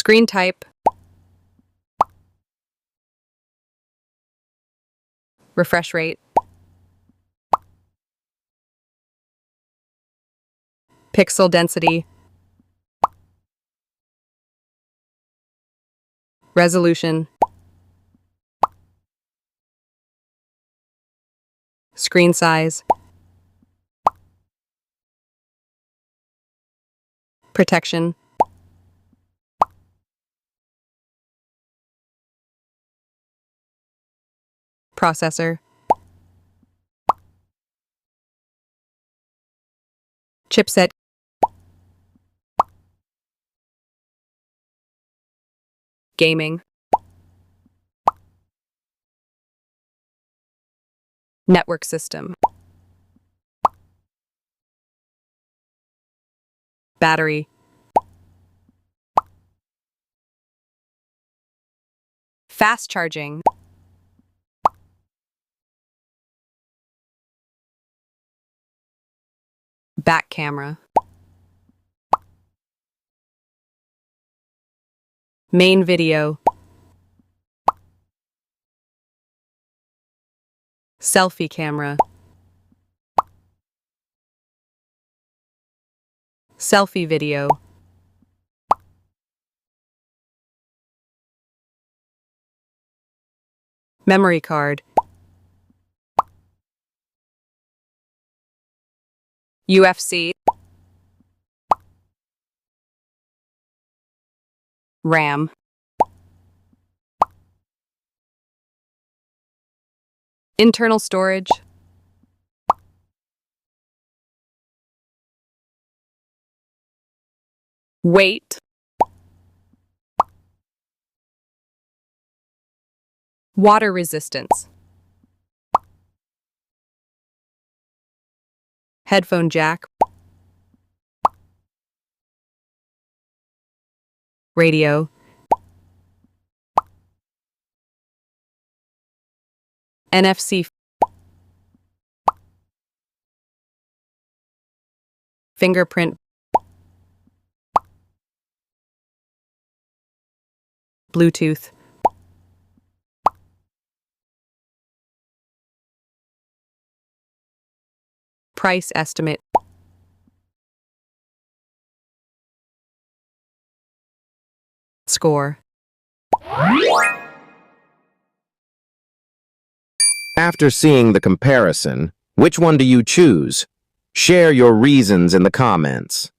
Screen type. Refresh rate. Pixel density. Resolution. Screen size. Protection. Processor. Chipset. Gaming. Network system. Battery. Fast charging. Back camera. Main video. Selfie camera. Selfie video. Memory card. UFC. RAM. Internal storage. Weight. Water resistance. Headphone jack. Radio. NFC. Fingerprint. Bluetooth. Price estimate. Score. After seeing the comparison, which one do you choose? Share your reasons in the comments.